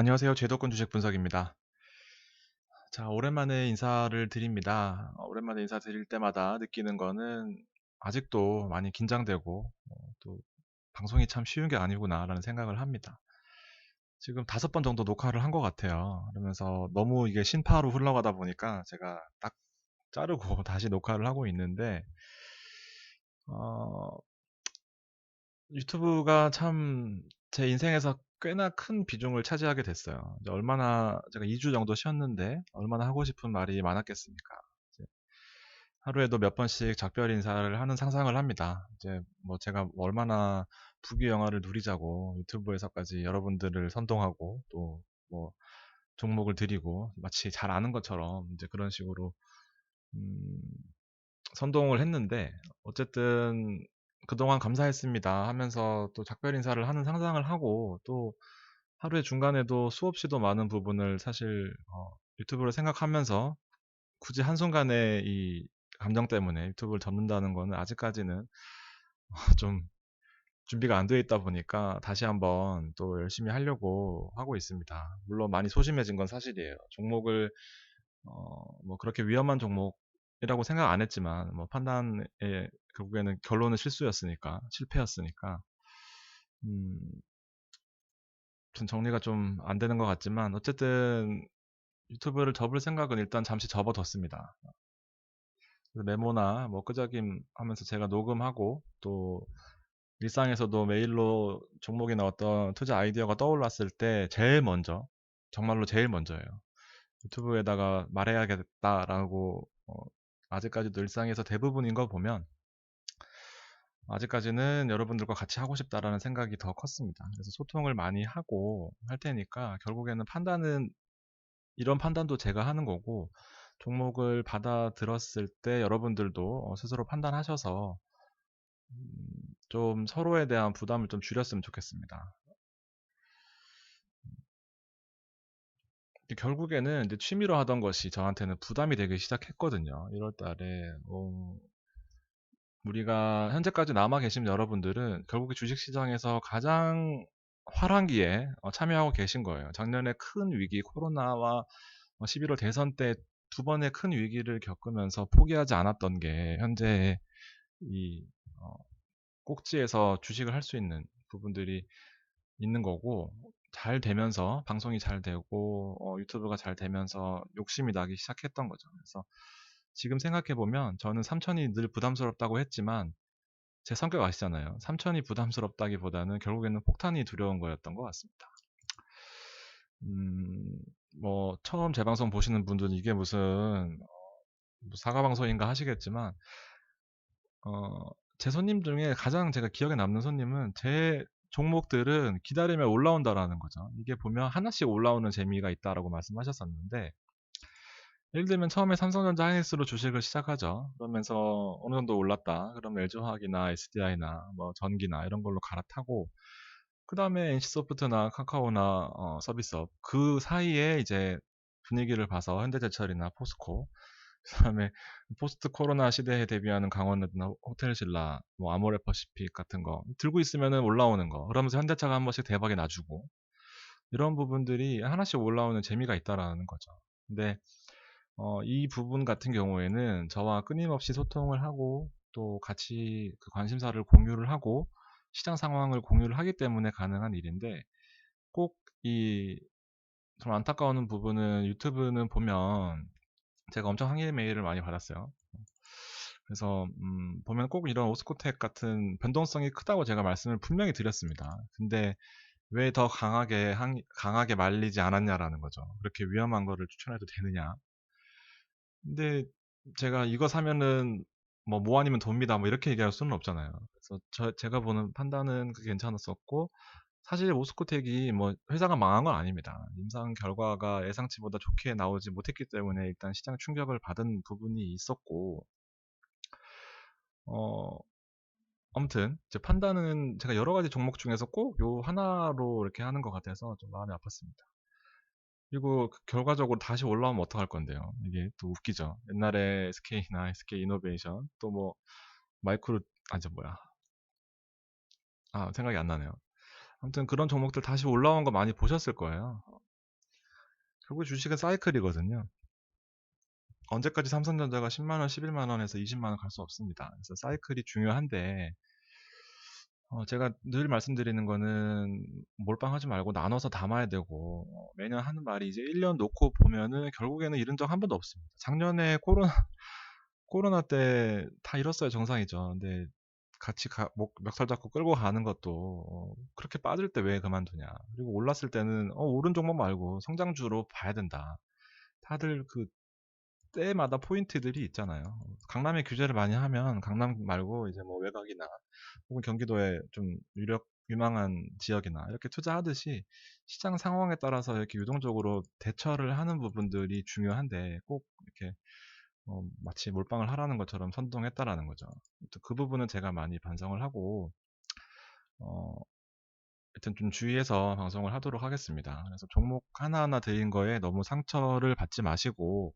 안녕하세요. 제도권 주식 분석입니다. 자, 오랜만에 인사를 드립니다. 오랜만에 인사드릴 때마다 느끼는 거는 아직도 많이 긴장되고 또 방송이 참 쉬운 게 아니구나라는 생각을 합니다. 지금 5번 정도 녹화를 한 것 같아요. 그러면서 너무 이게 신파로 흘러가다 보니까 제가 딱 자르고 다시 녹화를 하고 있는데 어, 유튜브가 참 제 인생에서 꽤나 큰 비중을 차지하게 됐어요. 이제 얼마나 제가 2주 정도 쉬었는데 얼마나 하고 싶은 말이 많았겠습니까? 이제 하루에도 몇 번씩 작별 인사를 하는 상상을 합니다. 이제 뭐 제가 얼마나 부귀영화를 누리자고 유튜브에서까지 여러분들을 선동하고 또 뭐 종목을 드리고 마치 잘 아는 것처럼 이제 그런 식으로 음, 선동을 했는데 어쨌든 그동안 감사했습니다 하면서 또 작별 인사를 하는 상상을 하고 또 하루의 중간에도 수없이도 많은 부분을 사실 유튜브를 생각하면서 굳이 한순간에 이 감정 때문에 유튜브를 접는다는 거는 아직까지는 좀 준비가 안 돼 있다 보니까 다시 한번 또 열심히 하려고 하고 있습니다. 물론 많이 소심해진 건 사실이에요. 종목을 뭐 그렇게 위험한 종목이라고 생각 안 했지만 뭐 판단에 결국에는 결론은 실수였으니까 실패였으니까 음, 좀 정리가 좀 안 되는 것 같지만 어쨌든 유튜브를 접을 생각은 일단 잠시 접어뒀습니다. 그래서 메모나 뭐 끄적임 하면서 제가 녹음하고 또 일상에서도 메일로 종목이나 어떤 투자 아이디어가 떠올랐을 때 제일 먼저 정말로 제일 먼저예요. 유튜브에다가 말해야겠다라고 아직까지도 일상에서 대부분인 거 보면 아직까지는 여러분들과 같이 하고 싶다라는 생각이 더 컸습니다. 그래서 소통을 많이 하고 할 테니까 결국에는 판단은 이런 판단도 제가 하는 거고 종목을 받아들었을 때 여러분들도 스스로 판단하셔서 좀 서로에 대한 부담을 좀 줄였으면 좋겠습니다. 결국에는 이제 취미로 하던 것이 저한테는 부담이 되기 시작했거든요. 1월 달에 우리가 현재까지 남아 계신 여러분들은 결국에 주식시장에서 가장 화랑기에 참여하고 계신 거예요. 작년에 큰 위기, 코로나와 11월 대선 때 두 번의 큰 위기를 겪으면서 포기하지 않았던 게 현재 이 꼭지에서 주식을 할 수 있는 부분들이 있는 거고 잘 되면서 방송이 잘 되고 유튜브가 잘 되면서 욕심이 나기 시작했던 거죠. 그래서 지금 생각해 보면 저는 삼천이 늘 부담스럽다고 했지만 제 성격 아시잖아요. 삼천이 부담스럽다기보다는 결국에는 폭탄이 두려운 거였던 것 같습니다. 음, 뭐 처음 제 방송 보시는 분들은 이게 무슨 뭐 사과 방송인가 하시겠지만 제 손님 중에 가장 제가 기억에 남는 손님은 제 종목들은 기다리면 올라온다라는 거죠. 이게 보면 하나씩 올라오는 재미가 있다라고 말씀하셨었는데 예를 들면 처음에 삼성전자 하이닉스로 주식을 시작하죠. 그러면서 어느 정도 올랐다. 그러면 LG화학이나 SDI나 뭐 전기나 이런 걸로 갈아타고 그 다음에 NC소프트나 카카오나 서비스업 그 사이에 이제 분위기를 봐서 현대제철이나 포스코 그다음에 포스트 코로나 시대에 대비하는 강원랜드나 호텔신라, 뭐 아모레퍼시픽 같은 거 들고 있으면은 올라오는 거. 그러면서 현대차가 한 번씩 대박이 나주고 이런 부분들이 하나씩 올라오는 재미가 있다라는 거죠. 근데 이 부분 같은 경우에는 저와 끊임없이 소통을 하고 또 같이 그 관심사를 공유를 하고 시장 상황을 공유를 하기 때문에 가능한 일인데 꼭 이 좀 안타까운 부분은 유튜브는 보면 제가 엄청 항의 메일을 많이 받았어요. 그래서 보면 꼭 이런 오스코텍 같은 변동성이 크다고 제가 말씀을 분명히 드렸습니다. 근데 왜 더 강하게 말리지 않았냐라는 거죠. 그렇게 위험한 거를 추천해도 되느냐. 근데 제가 이거 사면은 뭐 아니면 돕니다. 뭐 이렇게 얘기할 수는 없잖아요. 그래서 제가 보는 판단은 그게 괜찮았었고 사실 오스코텍이 뭐 회사가 망한 건 아닙니다. 임상 결과가 예상치보다 좋게 나오지 못했기 때문에 일단 시장 충격을 받은 부분이 있었고 어, 아무튼 제 판단은 제가 여러 가지 종목 중에서 꼭 요 하나로 이렇게 하는 것 같아서 좀 마음이 아팠습니다. 그리고 결과적으로 다시 올라오면 어떡할 건데요. 이게 또 웃기죠. 옛날에 SK나 SK 이노베이션 또 뭐 마이크로 저 뭐야. 생각이 안 나네요. 아무튼 그런 종목들 다시 올라온 거 많이 보셨을 거예요. 결국 주식은 사이클이거든요. 언제까지 삼성전자가 10만 원, 11만 원에서 20만 원 갈 수 없습니다. 그래서 사이클이 중요한데 제가 늘 말씀드리는 거는 몰빵하지 말고 나눠서 담아야 되고 매년 하는 말이 이제 1년 놓고 보면은 결국에는 잃은 적 한 번도 없습니다. 작년에 코로나 때 다 잃었어요. 정상이죠. 근데 같이 멱살 잡고 끌고 가는 것도 그렇게 빠질 때 왜 그만두냐. 그리고 올랐을 때는 오른 종목 말고 성장주로 봐야 된다. 다들 그 때마다 포인트들이 있잖아요. 강남에 규제를 많이 하면 강남 말고 이제 뭐 외곽이나 혹은 경기도에 좀 유망한 지역이나 이렇게 투자하듯이 시장 상황에 따라서 이렇게 유동적으로 대처를 하는 부분들이 중요한데 꼭 이렇게 마치 몰빵을 하라는 것처럼 선동했다라는 거죠. 그 부분은 제가 많이 반성을 하고 어, 하여튼 좀 주의해서 방송을 하도록 하겠습니다. 그래서 종목 하나하나 드린 거에 너무 상처를 받지 마시고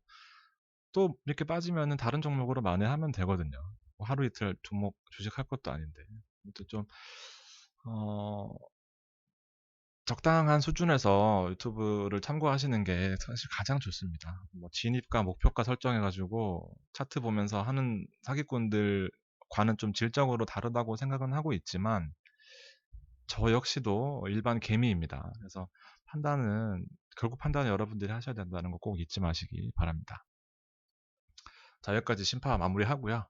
또 이렇게 빠지면은 다른 종목으로 만회하면 되거든요. 뭐 하루 이틀 종목 주식할 것도 아닌데. 아무튼 좀 어, 적당한 수준에서 유튜브를 참고하시는 게 사실 가장 좋습니다. 뭐 진입가, 목표가 설정해가지고 차트 보면서 하는 사기꾼들과는 좀 질적으로 다르다고 생각은 하고 있지만 저 역시도 일반 개미입니다. 그래서 결국 판단은 여러분들이 하셔야 된다는 거 꼭 잊지 마시기 바랍니다. 자, 여기까지 심파 마무리하고요.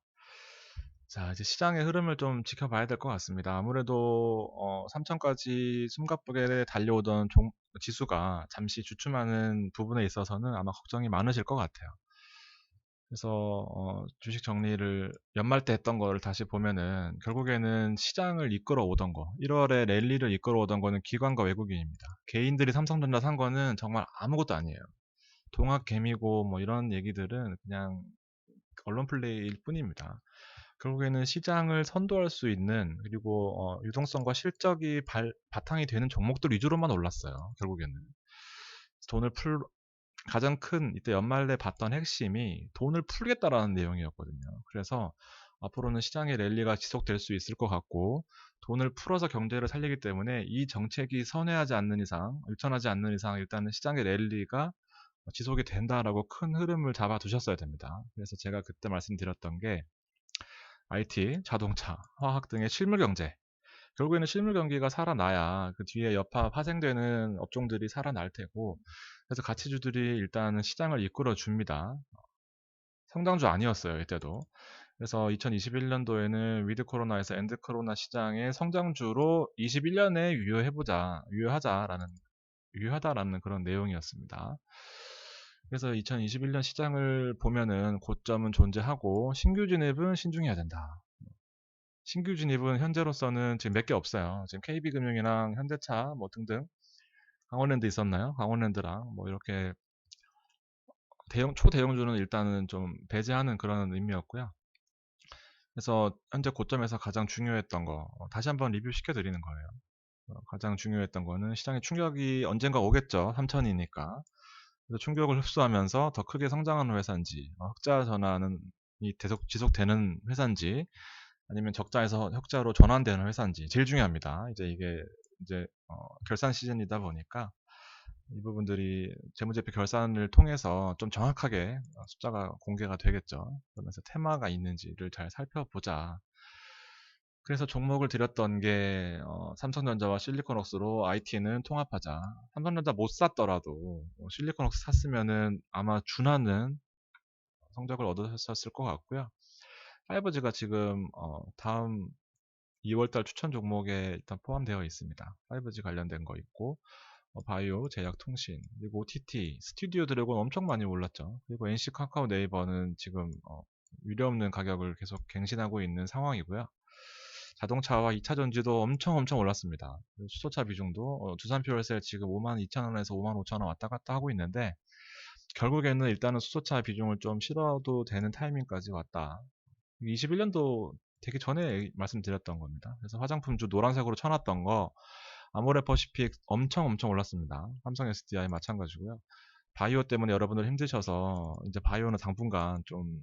자, 이제 시장의 흐름을 좀 지켜봐야 될 것 같습니다. 아무래도 3천까지 숨가쁘게 달려오던 지수가 잠시 주춤하는 부분에 있어서는 아마 걱정이 많으실 것 같아요. 그래서 주식 정리를 연말 때 했던 거를 다시 보면은 결국에는 시장을 이끌어 오던 거, 1월에 랠리를 이끌어 오던 거는 기관과 외국인입니다. 개인들이 삼성전자 산 거는 정말 아무것도 아니에요. 동학 개미고 뭐 이런 얘기들은 그냥 언론 플레이일 뿐입니다. 결국에는 시장을 선도할 수 있는 그리고 유동성과 실적이 바탕이 되는 종목들 위주로만 올랐어요. 결국에는 돈을 풀 가장 큰 이때 연말에 봤던 핵심이 돈을 풀겠다라는 내용이었거든요. 그래서 앞으로는 시장의 랠리가 지속될 수 있을 것 같고 돈을 풀어서 경제를 살리기 때문에 이 정책이 선회하지 않는 이상, 유턴하지 않는 이상 일단은 시장의 랠리가 지속이 된다라고 큰 흐름을 잡아 두셨어야 됩니다. 그래서 제가 그때 말씀드렸던 게 IT, 자동차, 화학 등의 실물 경제. 결국에는 실물 경기가 살아나야 그 뒤에 여파 파생되는 업종들이 살아날 테고, 그래서 가치주들이 일단은 시장을 이끌어 줍니다. 성장주 아니었어요, 이때도. 그래서 2021년도에는 위드 코로나에서 엔드 코로나 시장의 성장주로 21년에 유효하다라는 그런 내용이었습니다. 그래서 2021년 시장을 보면은 고점은 존재하고 신규 진입은 신중해야 된다. 신규 진입은 현재로서는 지금 몇 개 없어요. 지금 KB금융이랑 현대차 뭐 등등 강원랜드 있었나요? 강원랜드랑 뭐 이렇게 초대형주는 일단은 좀 배제하는 그런 의미였고요. 그래서 현재 고점에서 가장 중요했던 거 다시 한번 리뷰 시켜드리는 거예요. 가장 중요했던 거는 시장의 충격이 언젠가 오겠죠. 3천이니까. 그래서 충격을 흡수하면서 더 크게 성장하는 회사인지, 흑자 전환이 지속되는 회사인지, 아니면 적자에서 흑자로 전환되는 회사인지 제일 중요합니다. 이제 이게 이제 결산 시즌이다 보니까 이 부분들이 재무제표 결산을 통해서 좀 정확하게 숫자가 공개가 되겠죠. 그러면서 테마가 있는지를 잘 살펴보자. 그래서 종목을 드렸던 게 삼성전자와 실리콘웍스로 IT는 통합하자. 삼성전자 못 샀더라도 실리콘웍스 샀으면은 아마 준하는 성적을 얻으셨을 것 같고요. 5G가 지금 다음 2월달 추천 종목에 일단 포함되어 있습니다. 5G 관련된 거 있고 바이오, 제약, 통신, 그리고 OTT, 스튜디오 드래곤 엄청 많이 올랐죠. 그리고 NC 카카오 네이버는 지금 유례없는 가격을 계속 갱신하고 있는 상황이고요. 자동차와 2차 전지도 엄청 올랐습니다. 수소차 비중도 두산 퓨얼셀 지금 52,000원에서 55,000원 왔다 갔다 하고 있는데 결국에는 일단은 수소차 비중을 좀 실어도 되는 타이밍까지 왔다. 21년도 되기 전에 말씀드렸던 겁니다. 그래서 화장품주 노란색으로 쳐놨던 거 아모레퍼시픽 엄청 올랐습니다. 삼성 SDI 마찬가지고요. 바이오 때문에 여러분들 힘드셔서 이제 바이오는 당분간 좀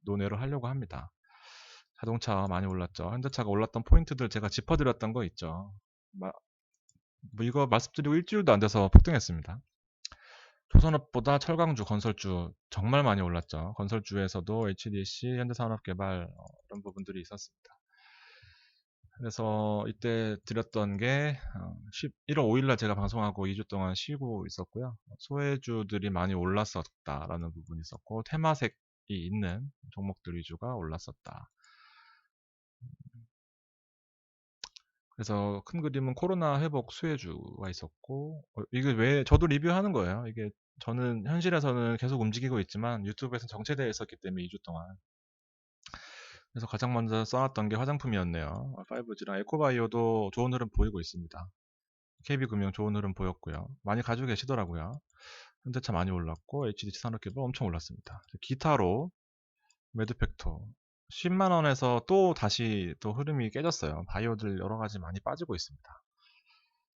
논외로 하려고 합니다. 자동차 많이 올랐죠. 현대차가 올랐던 포인트들 제가 짚어드렸던 거 있죠. 뭐 이거 말씀드리고 일주일도 안 돼서 폭등했습니다. 조선업보다 철강주, 건설주 정말 많이 올랐죠. 건설주에서도 HDC, 현대산업개발 이런 부분들이 있었습니다. 그래서 이때 드렸던 게 1월 5일날 제가 방송하고 2주 동안 쉬고 있었고요. 소외주들이 많이 올랐었다라는 부분이 있었고 테마색이 있는 종목들 위주가 올랐었다. 그래서 큰 그림은 코로나 회복 수혜주가 있었고 이게 왜 저도 리뷰하는 거예요. 이게 저는 현실에서는 계속 움직이고 있지만 유튜브에서 정체되어 있었기 때문에 2주 동안. 그래서 가장 먼저 써놨던 게 화장품이었네요. 5G랑 에코바이오도 좋은 흐름 보이고 있습니다. KB금융 좋은 흐름 보였고요. 많이 가지고 계시더라고요. 현대차 많이 올랐고 HDC 산업개발 엄청 올랐습니다. 기타로 매드팩토 10만원에서 또 다시 또 흐름이 깨졌어요. 바이오들 여러가지 많이 빠지고 있습니다.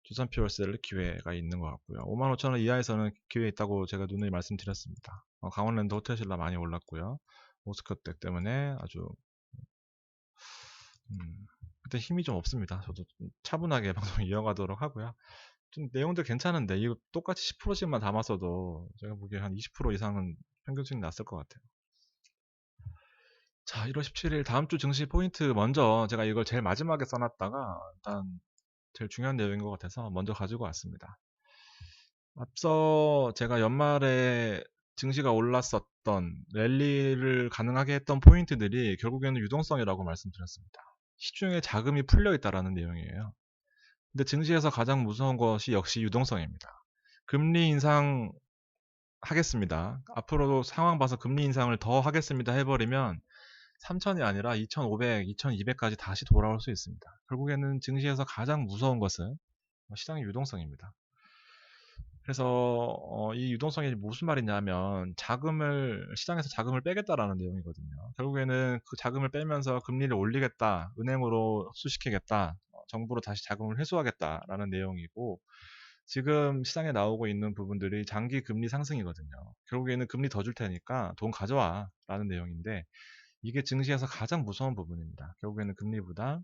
두산 피월셀 기회가 있는 것 같고요. 55,000원 이하에서는 기회 있다고 제가 누누이 말씀드렸습니다. 강원랜드 호텔신라 많이 올랐고요. 오스커텍 때문에 아주 그때 힘이 좀 없습니다. 저도 좀 차분하게 방송 이어가도록 하고요. 좀 내용들 괜찮은데 이거 똑같이 10%씩만 담았어도 제가 보기에 한 20% 이상은 평균 수익 났을 것 같아요. 자, 1월 17일 다음 주 증시 포인트 먼저 제가 이걸 제일 마지막에 써놨다가 일단 제일 중요한 내용인 것 같아서 먼저 가지고 왔습니다. 앞서 제가 연말에 증시가 올랐었던 랠리를 가능하게 했던 포인트들이 결국에는 유동성이라고 말씀드렸습니다. 시중에 자금이 풀려 있다라는 내용이에요. 근데 증시에서 가장 무서운 것이 역시 유동성입니다. 금리 인상 하겠습니다. 앞으로도 상황 봐서 금리 인상을 더 하겠습니다 해버리면 3천이 아니라 2,500, 2,200까지 다시 돌아올 수 있습니다. 결국에는 증시에서 가장 무서운 것은 시장의 유동성입니다. 그래서 이 유동성이 무슨 말이냐면 시장에서 자금을 빼겠다라는 내용이거든요. 결국에는 그 자금을 빼면서 금리를 올리겠다, 은행으로 흡수시키겠다, 정부로 다시 자금을 회수하겠다라는 내용이고 지금 시장에 나오고 있는 부분들이 장기 금리 상승이거든요. 결국에는 금리 더 줄 테니까 돈 가져와 라는 내용인데 이게 증시에서 가장 무서운 부분입니다. 결국에는 금리보다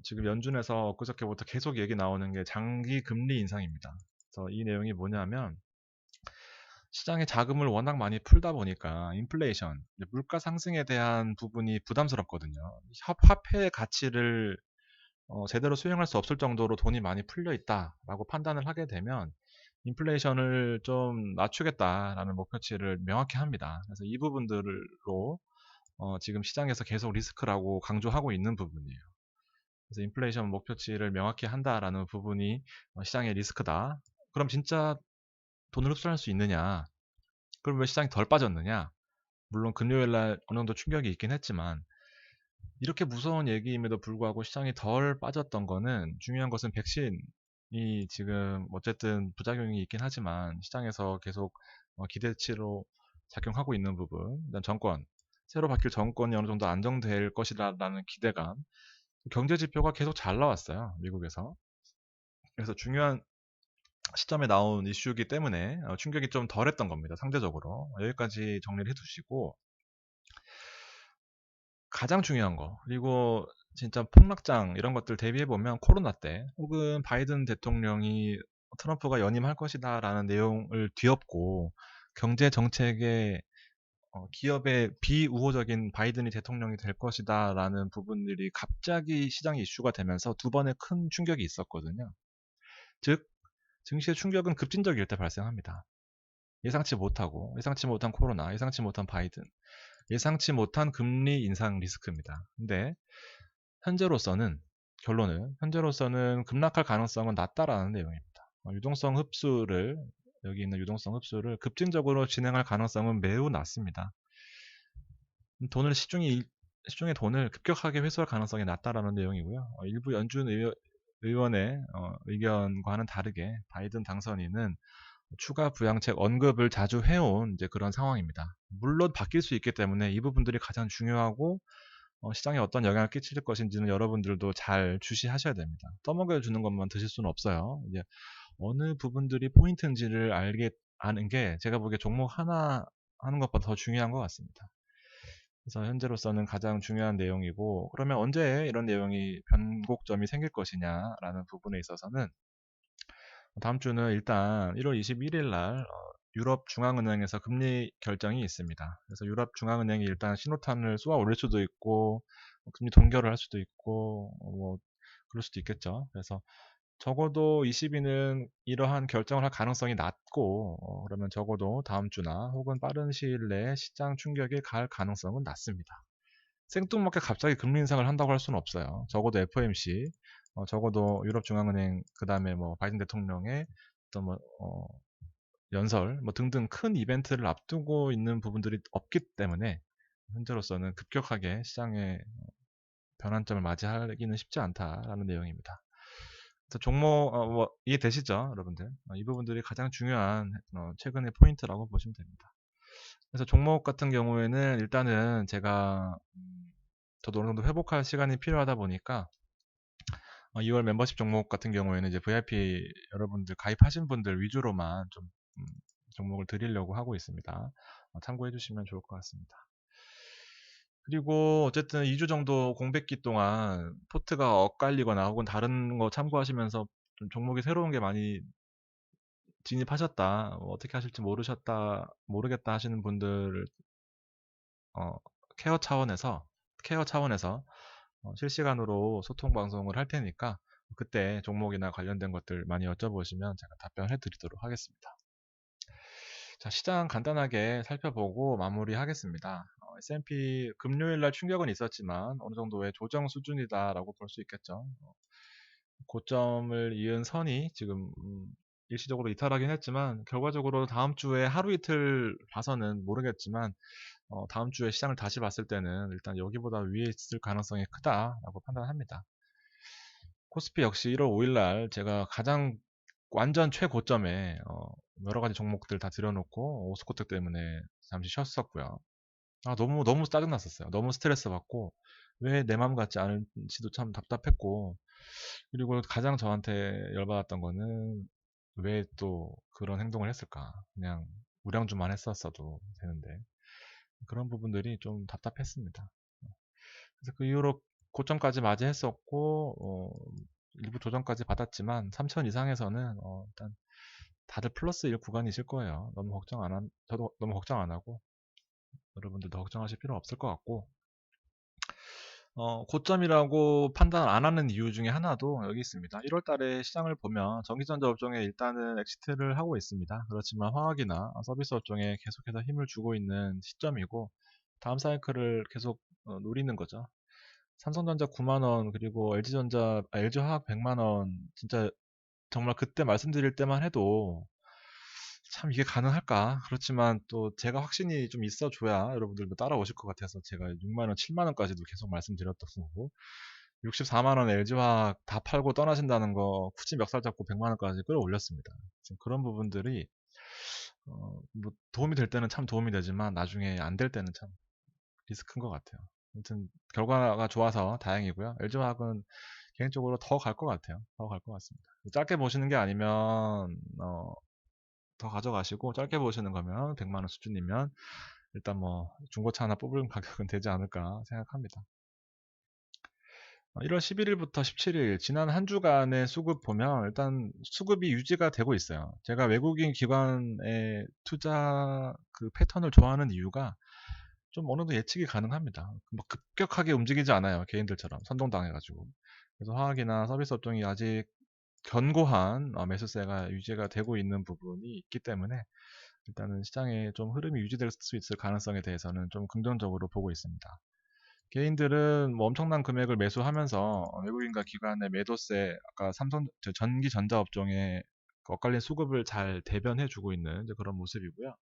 지금 연준에서 엊그저께부터 계속 얘기 나오는 게 장기 금리 인상입니다. 그래서 이 내용이 뭐냐면 시장에 자금을 워낙 많이 풀다 보니까 인플레이션, 물가 상승에 대한 부분이 부담스럽거든요. 화폐의 가치를 제대로 수행할 수 없을 정도로 돈이 많이 풀려 있다라고 판단을 하게 되면 인플레이션을 좀 낮추겠다라는 목표치를 명확히 합니다. 그래서 이 부분들로 지금 시장에서 계속 리스크라고 강조하고 있는 부분이에요. 그래서 인플레이션 목표치를 명확히 한다라는 부분이 시장의 리스크다. 그럼 진짜 돈을 흡수할 수 있느냐? 그럼 왜 시장이 덜 빠졌느냐? 물론 금요일 날 어느 정도 충격이 있긴 했지만 이렇게 무서운 얘기임에도 불구하고 시장이 덜 빠졌던 거는 중요한 것은 백신이 지금 어쨌든 부작용이 있긴 하지만 시장에서 계속 기대치로 작용하고 있는 부분, 일단 정권, 새로 바뀔 정권이 어느 정도 안정될 것이라는 기대감, 경제 지표가 계속 잘 나왔어요, 미국에서. 그래서 중요한 시점에 나온 이슈이기 때문에 충격이 좀 덜했던 겁니다, 상대적으로. 여기까지 정리를 해두시고 가장 중요한 거, 그리고 진짜 폭락장 이런 것들 대비해보면 코로나 때 혹은 바이든 대통령이 트럼프가 연임할 것이다 라는 내용을 뒤엎고 경제 정책에 기업의 비우호적인 바이든이 대통령이 될 것이다 라는 부분들이 갑자기 시장의 이슈가 되면서 두 번의 큰 충격이 있었거든요. 즉 증시의 충격은 급진적일 때 발생합니다. 예상치 못하고 예상치 못한 코로나, 예상치 못한 바이든, 예상치 못한 금리 인상 리스크입니다. 근데 현재로서는 결론은 현재로서는 급락할 가능성은 낮다라는 내용입니다. 유동성 흡수를 여기 있는 유동성 흡수를 급진적으로 진행할 가능성은 매우 낮습니다. 돈을 시중의 돈을 급격하게 회수할 가능성이 낮다라는 내용이고요. 일부 연준 의원의 의견과는 다르게 바이든 당선인은 추가 부양책 언급을 자주 해온 이제 그런 상황입니다. 물론 바뀔 수 있기 때문에 이 부분들이 가장 중요하고 시장에 어떤 영향을 끼칠 것인지는 여러분들도 잘 주시하셔야 됩니다. 떠먹여 주는 것만 드실 수는 없어요. 이제 어느 부분들이 포인트인지를 아는 게 제가 보기에 종목 하나 하는 것보다 더 중요한 것 같습니다. 그래서 현재로서는 가장 중요한 내용이고 그러면 언제 이런 내용이 변곡점이 생길 것이냐라는 부분에 있어서는 다음 주는 일단 1월 21일 날 유럽 중앙은행에서 금리 결정이 있습니다. 그래서 유럽 중앙은행이 일단 신호탄을 쏘아 올릴 수도 있고 금리 동결을 할 수도 있고 뭐 그럴 수도 있겠죠. 그래서 적어도 ECB는 이러한 결정을 할 가능성이 낮고 그러면 적어도 다음 주나 혹은 빠른 시일 내에 시장 충격이 갈 가능성은 낮습니다. 생뚱맞게 갑자기 금리 인상을 한다고 할 수는 없어요. 적어도 FOMC, 적어도 유럽중앙은행, 그 다음에 뭐 바이든 대통령의 어떤 뭐 연설, 뭐 등등 큰 이벤트를 앞두고 있는 부분들이 없기 때문에 현재로서는 급격하게 시장의 변환점을 맞이하기는 쉽지 않다라는 내용입니다. 그래서 종목 뭐 이해되시죠, 여러분들? 이 부분들이 가장 중요한 최근의 포인트라고 보시면 됩니다. 그래서 종목 같은 경우에는 일단은 제가 저도 어느 정도 회복할 시간이 필요하다 보니까 2월 멤버십 종목 같은 경우에는 이제 VIP 여러분들 가입하신 분들 위주로만 좀 음, 종목을 드리려고 하고 있습니다. 참고해 주시면 좋을 것 같습니다. 그리고 어쨌든 2주 정도 공백기 동안 포트가 엇갈리거나 혹은 다른 거 참고하시면서 좀 종목이 새로운 게 많이 진입하셨다, 어떻게 하실지 모르겠다 하시는 분들을 어, 케어 차원에서 실시간으로 소통 방송을 할 테니까 그때 종목이나 관련된 것들 많이 여쭤보시면 제가 답변해 드리도록 하겠습니다. 자, 시장 간단하게 살펴보고 마무리하겠습니다. S&P 금요일 날 충격은 있었지만 어느 정도의 조정 수준이다라고 볼 수 있겠죠. 고점을 이은 선이 지금 일시적으로 이탈하긴 했지만 결과적으로 다음 주에 하루 이틀 봐서는 모르겠지만 다음 주에 시장을 다시 봤을 때는 일단 여기보다 위에 있을 가능성이 크다라고 판단합니다. 코스피 역시 1월 5일 날 제가 가장 완전 최고점에 여러 가지 종목들 다 들여놓고 오스코트 때문에 잠시 쉬었었고요. 너무 너무 짜증났었어요. 너무 스트레스 받고 왜 내 마음 같지 않은지도 참 답답했고, 그리고 가장 저한테 열받았던 거는 왜 또 그런 행동을 했을까? 그냥 우량주만 했었어도 되는데 그런 부분들이 좀 답답했습니다. 그래서 그 이후로 고점까지 맞이했었고 일부 조정까지 받았지만 3000 이상에서는 일단 다들 플러스일 구간이실 거예요. 저도 너무 걱정 안 하고 여러분들도 걱정하실 필요 없을 것 같고, 고점이라고 판단 안 하는 이유 중에 하나도 여기 있습니다. 1월 달에 시장을 보면 전기전자 업종에 일단은 엑시트를 하고 있습니다. 그렇지만 화학이나 서비스 업종에 계속해서 힘을 주고 있는 시점이고 다음 사이클을 계속 노리는 거죠. 삼성전자 9만 원, 그리고 LG화학 100만 원, 진짜 정말 그때 말씀드릴 때만 해도 참 이게 가능할까? 그렇지만 또 제가 확신이 좀 있어줘야 여러분들도 따라오실 것 같아서 제가 6만 원, 7만 원까지도 계속 말씀드렸던 거고, 64만 원 LG화학 다 팔고 떠나신다는 거 굳이 멱살 잡고 100만 원까지 끌어올렸습니다. 지금 그런 부분들이 뭐 도움이 될 때는 참 도움이 되지만 나중에 안 될 때는 참 리스크인 것 같아요. 아무튼 결과가 좋아서 다행이고요. LG화학은 개인적으로 더 갈 것 같아요. 더 갈 것 같습니다. 짧게 보시는 게 아니면 더 가져가시고, 짧게 보시는 거면 100만 원 수준이면 일단 뭐 중고차 하나 뽑을 가격은 되지 않을까 생각합니다. 1월 11일부터 17일 지난 한 주간의 수급 보면 일단 수급이 유지가 되고 있어요. 제가 외국인 기관의 투자 그 패턴을 좋아하는 이유가 좀 어느 정도 예측이 가능합니다. 뭐 급격하게 움직이지 않아요. 개인들처럼 선동당해가지고. 그래서 화학이나 서비스 업종이 아직 견고한 매수세가 유지가 되고 있는 부분이 있기 때문에 일단은 시장에 좀 흐름이 유지될 수 있을 가능성에 대해서는 좀 긍정적으로 보고 있습니다. 개인들은 뭐 엄청난 금액을 매수하면서 외국인과 기관의 매도세, 아까 전기 전자 업종에 엇갈린 수급을 잘 대변해주고 있는 이제 그런 모습이고요.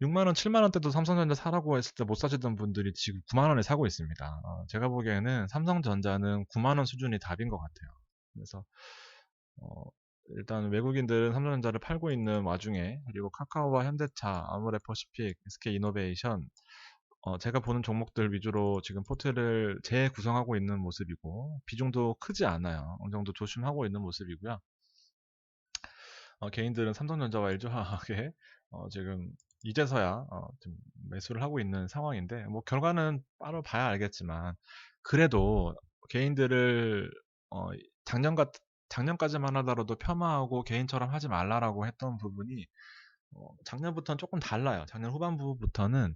6만 원, 7만 원대도 삼성전자 사라고 했을 때 못 사시던 분들이 지금 9만 원에 사고 있습니다. 제가 보기에는 삼성전자는 9만 원 수준이 답인 것 같아요. 그래서 어, 일단 외국인들은 삼성전자를 팔고 있는 와중에, 그리고 카카오와 현대차, 아모레퍼시픽, SK이노베이션, 제가 보는 종목들 위주로 지금 포트를 재구성하고 있는 모습이고 비중도 크지 않아요. 어느 정도 조심하고 있는 모습이고요. 개인들은 삼성전자와 LG화학에 지금 이제서야 좀 매수를 하고 있는 상황인데, 뭐 결과는 바로 봐야 알겠지만 그래도 개인들을 어, 작년 같 작년까지만 하더라도 폄하하고 개인처럼 하지 말라라고 했던 부분이 작년부터는 조금 달라요. 작년 후반부부터는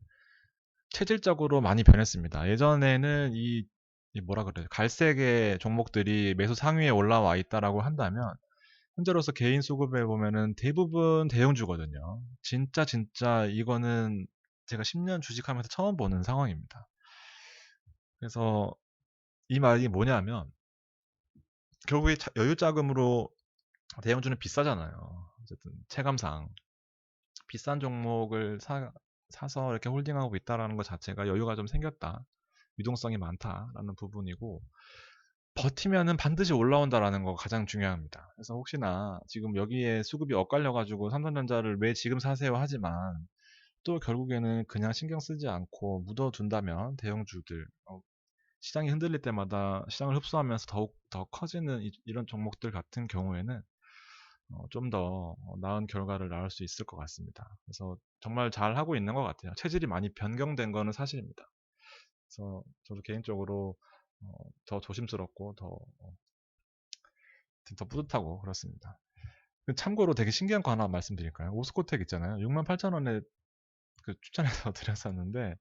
체질적으로 많이 변했습니다. 예전에는 이 뭐라 그래요? 갈색의 종목들이 매수 상위에 올라와 있다라고 한다면 현재로서 개인 수급에 보면은 대부분 대형주거든요. 진짜 이거는 제가 10년 주식하면서 처음 보는 상황입니다. 그래서 이 말이 뭐냐면 결국에 여유 자금으로 대형주는 비싸잖아요. 어쨌든 체감상 비싼 종목을 사서 이렇게 홀딩하고 있다라는 것 자체가 여유가 좀 생겼다. 유동성이 많다라는 부분이고 버티면은 반드시 올라온다라는 거 가장 중요합니다. 그래서 혹시나 지금 여기에 수급이 엇갈려가지고 삼성전자를 왜 지금 사세요 하지만 또 결국에는 그냥 신경 쓰지 않고 묻어둔다면 대형주들 시장이 흔들릴 때마다 시장을 흡수하면서 더욱 더 커지는 이런 종목들 같은 경우에는 좀 더 나은 결과를 낳을 수 있을 것 같습니다. 그래서 정말 잘 하고 있는 것 같아요. 체질이 많이 변경된 거는 사실입니다. 그래서 저도 개인적으로 더 조심스럽고 더 뿌듯하고 그렇습니다. 참고로 되게 신기한 거 하나 말씀드릴까요? 오스코텍 있잖아요. 68,000원에 그 추천해서 드렸었는데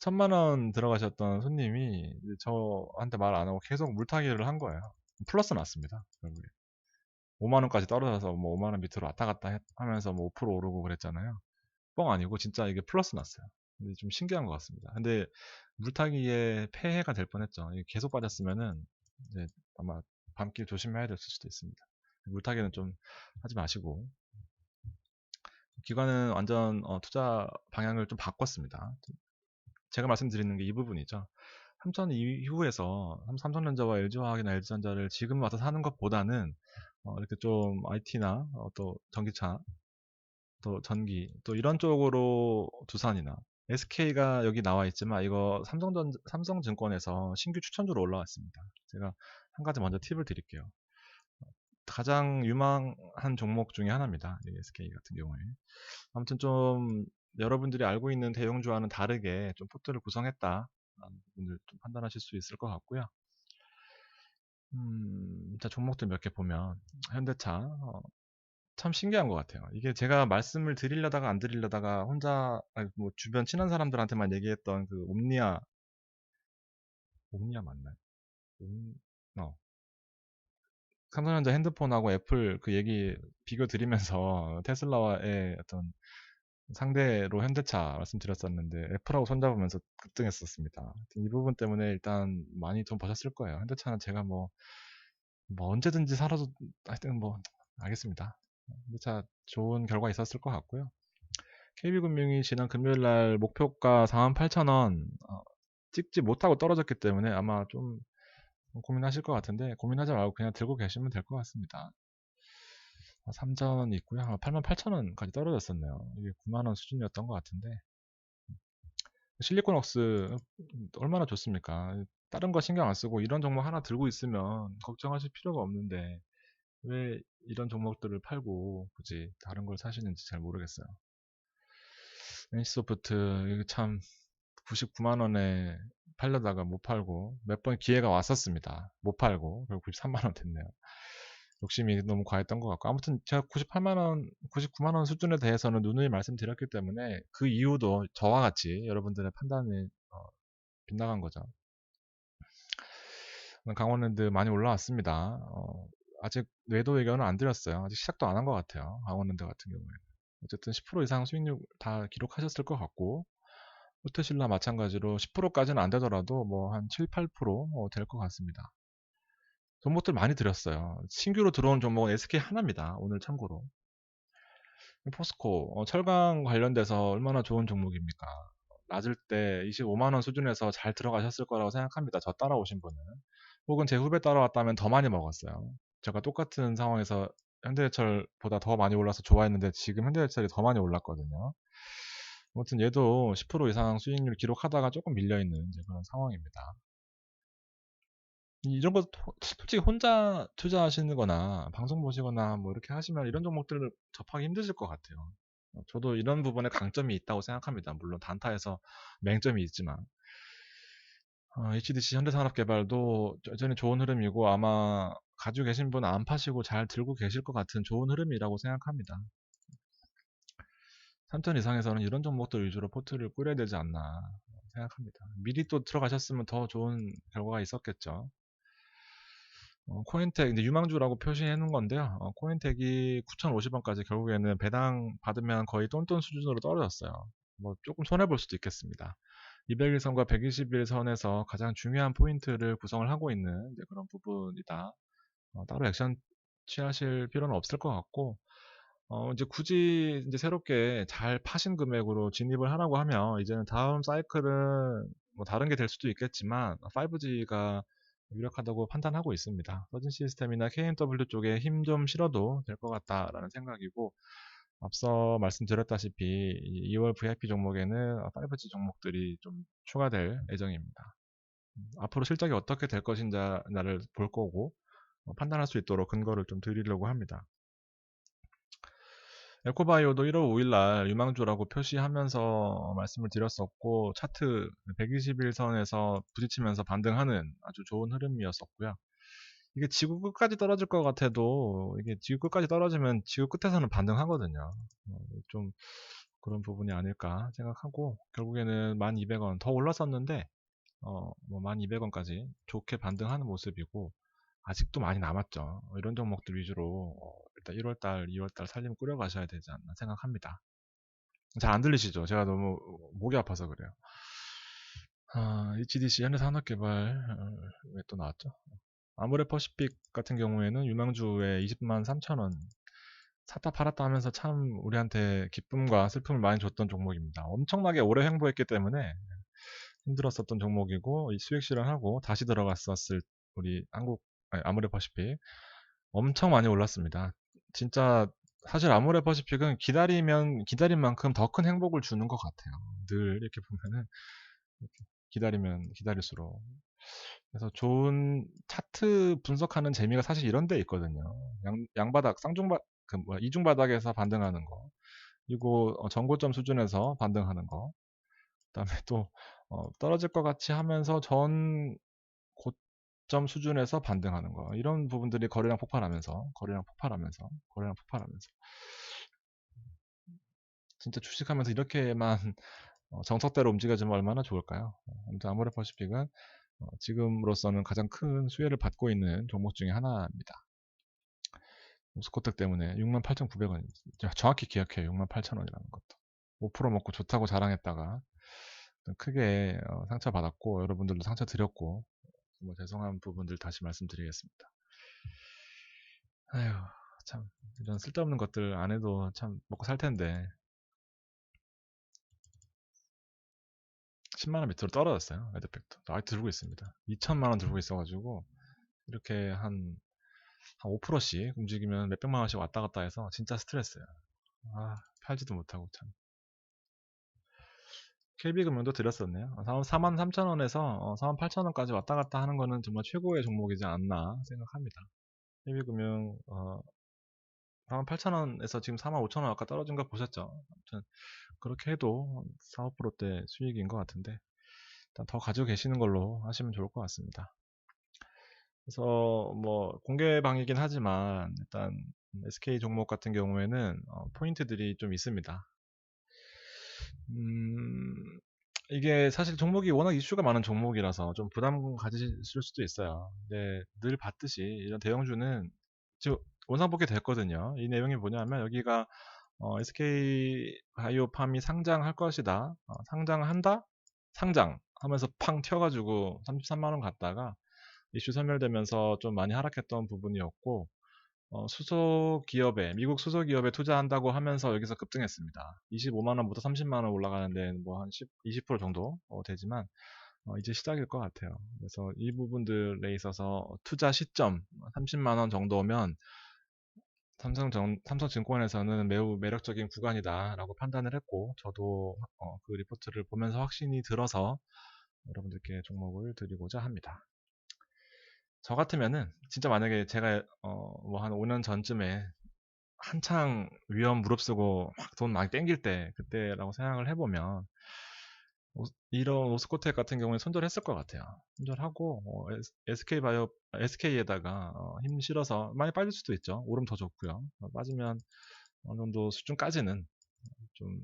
1,000만 원 들어가셨던 손님이 저한테 말 안 하고 계속 물타기를 한 거예요. 플러스 났습니다. 결국에 5만 원까지 떨어져서 뭐 5만 원 밑으로 왔다 갔다 하면서 뭐 5% 오르고 그랬잖아요. 뻥 아니고 진짜 이게 플러스 났어요. 근데 좀 신기한 것 같습니다. 근데 물타기에 폐해가 될 뻔했죠. 이게 계속 빠졌으면은 이제 아마 밤길 조심해야 될 수도 있습니다. 물타기는 좀 하지 마시고 기관은 완전 투자 방향을 좀 바꿨습니다. 제가 말씀드리는 게 이 부분이죠. 3천 이후에서 삼성전자와 LG화학이나 LG전자를 지금 와서 사는 것보다는 이렇게 좀 IT나 또 전기차, 또 전기, 또 이런 쪽으로 두산이나 SK가 여기 나와 있지만 이거 삼성증권에서 신규 추천주로 올라왔습니다. 제가 한 가지 먼저 팁을 드릴게요. 가장 유망한 종목 중에 하나입니다. 이 SK 같은 경우에. 아무튼 좀 여러분들이 알고 있는 대형주와는 다르게 좀 포트를 구성했다. 라는 부분을 좀 판단하실 수 있을 것 같고요. 자, 종목들 몇 개 보면 현대차 참 신기한 것 같아요. 이게 제가 말씀을 드리려다가 안 드리려다가 혼자 뭐 주변 친한 사람들한테만 얘기했던 그 옴니아 맞나요? 옴, 어, 삼성전자 핸드폰하고 애플 그 얘기 비교 드리면서 테슬라와의 어떤 상대로 현대차 말씀드렸었는데 애플하고 손잡으면서 급등했었습니다. 이 부분 때문에 일단 많이 돈 버셨을 거예요. 현대차는 제가 뭐 언제든지 살아도 하여튼 뭐 알겠습니다. 현대차 좋은 결과 있었을 것 같고요. KB금융이 지난 금요일 날 목표가 48,000원 찍지 못하고 떨어졌기 때문에 아마 좀 고민하실 것 같은데 고민하지 말고 그냥 들고 계시면 될 것 같습니다. 3전 있고요. 88,000원까지 떨어졌었네요. 이게 9만원 수준이었던 것 같은데 실리콘웍스 얼마나 좋습니까? 다른 거 신경 안 쓰고 이런 종목 하나 들고 있으면 걱정하실 필요가 없는데 왜 이런 종목들을 팔고 굳이 다른 걸 사시는지 잘 모르겠어요. NC소프트 이거 참 99만 원에 팔려다가 못 팔고 몇 번 기회가 왔었습니다. 못 팔고 결국 93만 원 됐네요. 욕심이 너무 과했던 것 같고 아무튼 제가 98만 원, 99만 원 수준에 대해서는 누누이 말씀드렸기 때문에 그 이유도 저와 같이 여러분들의 판단이 빗나간 거죠. 강원랜드 많이 올라왔습니다. 아직 매도 의견은 안 드렸어요. 아직 시작도 안 한 것 같아요. 강원랜드 같은 경우에. 어쨌든 10% 이상 수익률 다 기록하셨을 것 같고 호텔신라 마찬가지로 10%까지는 안 되더라도 뭐 한 7, 8%될 것 같습니다. 종목들 많이 드렸어요. 신규로 들어온 종목은 SK 하나입니다. 오늘 참고로. 포스코, 철강 관련돼서 얼마나 좋은 종목입니까? 낮을 때 25만 원 수준에서 잘 들어가셨을 거라고 생각합니다. 저 따라오신 분은. 혹은 제 후배 따라왔다면 더 많이 먹었어요. 제가 똑같은 상황에서 현대해철보다 더 많이 올라서 좋아했는데 지금 현대해철이 더 많이 올랐거든요. 아무튼 얘도 10% 이상 수익률 기록하다가 조금 밀려있는 그런 상황입니다. 이런 거 솔직히 혼자 투자하시는 거나 방송 보시거나 뭐 이렇게 하시면 이런 종목들을 접하기 힘드실 것 같아요. 저도 이런 부분에 강점이 있다고 생각합니다. 물론 단타에서 맹점이 있지만 HDC 현대산업개발도 여전히 좋은 흐름이고 아마 가지고 계신 분은 안 파시고 잘 들고 계실 것 같은 좋은 흐름이라고 생각합니다. 3천 이상에서는 이런 종목들 위주로 포트를 꾸려야 되지 않나 생각합니다. 미리 또 들어가셨으면 더 좋은 결과가 있었겠죠. 코인텍 이제 유망주라고 표시해 놓은 건데요. 코인텍이 9,050원까지 결국에는 배당 받으면 거의 똔똔 수준으로 떨어졌어요. 뭐 조금 손해 볼 수도 있겠습니다. 200일선과 120일선에서 가장 중요한 포인트를 구성을 하고 있는 이제 그런 부분이다. 따로 액션 취하실 필요는 없을 것 같고, 이제 굳이 이제 새롭게 잘 파신 금액으로 진입을 하라고 하면 이제는 다음 사이클은 뭐 다른 게 될 수도 있겠지만 5G가 유력하다고 판단하고 있습니다. 서진 시스템이나 KMW 쪽에 힘 좀 실어도 될 것 같다라는 생각이고, 앞서 말씀드렸다시피 2월 VIP 종목에는 5G 종목들이 좀 추가될 예정입니다. 앞으로 실적이 어떻게 될 것인지를 볼 거고 판단할 수 있도록 근거를 좀 드리려고 합니다. 에코바이오도 1월 5일 날 유망주라고 표시하면서 말씀을 드렸었고, 차트 121선에서 부딪히면서 반등하는 아주 좋은 흐름이었었고요. 이게 지구 끝까지 떨어질 것 같아도 이게 지구 끝까지 떨어지면 지구 끝에서는 반등하거든요. 좀 그런 부분이 아닐까 생각하고, 결국에는 1200원 더 올랐었는데 뭐 1200원까지 좋게 반등하는 모습이고, 아직도 많이 남았죠. 이런 종목들 위주로 일단 1월달, 2월달 살림 꾸려가셔야 되지 않나 생각합니다. 잘 안 들리시죠? 제가 너무 목이 아파서 그래요. HDC 현대산업개발 왜 또 나왔죠? 아모레퍼시픽 같은 경우에는 유망주에 20만 3천원 샀다 팔았다 하면서 참 우리한테 기쁨과 슬픔을 많이 줬던 종목입니다. 엄청나게 오래 횡보했기 때문에 힘들었었던 종목이고, 이 수익 실현하고 다시 들어갔었을 우리 아모레퍼시픽 엄청 많이 올랐습니다. 진짜 사실 아모레퍼시픽은 기다리면 기다린 만큼 더 큰 행복을 주는 것 같아요. 늘 이렇게 보면은 이렇게 기다리면 기다릴수록. 그래서 좋은 차트 분석하는 재미가 사실 이런 데 있거든요. 양바닥, 이중바닥에서 반등하는 거. 그리고 전고점 수준에서 반등하는 거. 그다음에 또 떨어질 것 같이 하면서 전 고점 수준에서 반등하는 거. 이런 부분들이 거래량 폭발하면서 진짜 주식하면서 이렇게만 정석대로 움직여주면 얼마나 좋을까요? 아무튼 아모레퍼시픽은 지금으로서는 가장 큰 수혜를 받고 있는 종목 중에 하나입니다. 모스코텍 때문에 68,900원, 정확히 기억해요. 68,000원이라는 것도. 5% 먹고 좋다고 자랑했다가 크게 상처받았고, 여러분들도 상처 드렸고, 뭐 죄송한 부분들 다시 말씀드리겠습니다. 아휴, 참 이런 쓸데없는 것들 안 해도 참 먹고 살 텐데 10만 원 밑으로 떨어졌어요. 매드팩도 아직 들고 있습니다. 2천만 원 들고 있어가지고 이렇게 한 5%씩 움직이면 몇백만 원씩 왔다 갔다 해서 진짜 스트레스예요. 팔지도 못하고 참. KB금융도 드렸었네요. 43,000원에서 48,000원까지 왔다 갔다 하는 거는 정말 최고의 종목이지 않나 생각합니다. KB금융 48,000원에서 지금 45,000원 아까 떨어진 거 보셨죠? 아무튼 그렇게 해도 4, 5%대 수익인 것 같은데 일단 더 가지고 계시는 걸로 하시면 좋을 것 같습니다. 그래서 뭐 공개방이긴 하지만 일단 SK 종목 같은 경우에는 포인트들이 좀 있습니다. 이게 사실 종목이 워낙 이슈가 많은 종목이라서 좀 부담 가지실 수도 있어요. 근데 늘 봤듯이 이런 대형주는 지금 원상복귀 됐거든요. 이 내용이 뭐냐면 여기가 SK 바이오팜이 상장할 것이다. 상장한다? 상장하면서 팡 튀어가지고 33만 원 갔다가 이슈 소멸되면서 좀 많이 하락했던 부분이었고, 미국 수소기업에 투자한다고 하면서 여기서 급등했습니다. 25만 원부터 30만 원 올라가는데 뭐 한 20% 정도 되지만 이제 시작일 것 같아요. 그래서 이 부분들에 있어서 투자 시점 30만 원 정도면 삼성증권에서는 매우 매력적인 구간이다라고 판단을 했고, 저도 그 리포트를 보면서 확신이 들어서 여러분들께 종목을 드리고자 합니다. 저 같으면은 진짜 만약에 제가 뭐 한 5년 전쯤에 한창 위험 무릅쓰고 막 돈 많이 땡길 때 그때라고 생각을 해보면 이런 오스코텍 같은 경우에 손절했을 것 같아요. 손절하고 SK에다가 힘 실어서 많이 빠질 수도 있죠. 오름 더 좋고요. 빠지면 어느 정도 수준까지는 좀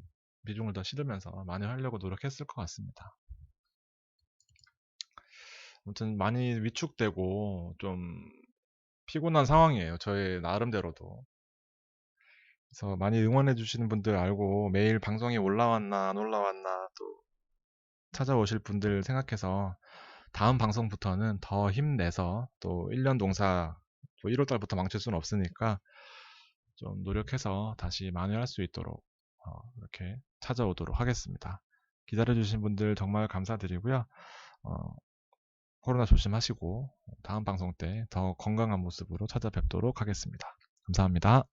비중을 더 실으면서 많이 하려고 노력했을 것 같습니다. 아무튼 많이 위축되고 좀 피곤한 상황이에요. 저의 나름대로도. 그래서 많이 응원해 주시는 분들 알고 매일 방송이 올라왔나 안 올라왔나 또 찾아오실 분들 생각해서 다음 방송부터는 더 힘내서 또 1년 농사 또 1월 달부터 망칠 수는 없으니까 좀 노력해서 다시 만회할 수 있도록 이렇게 찾아오도록 하겠습니다. 기다려주신 분들 정말 감사드리고요. 어, 코로나 조심하시고 다음 방송 때 더 건강한 모습으로 찾아뵙도록 하겠습니다. 감사합니다.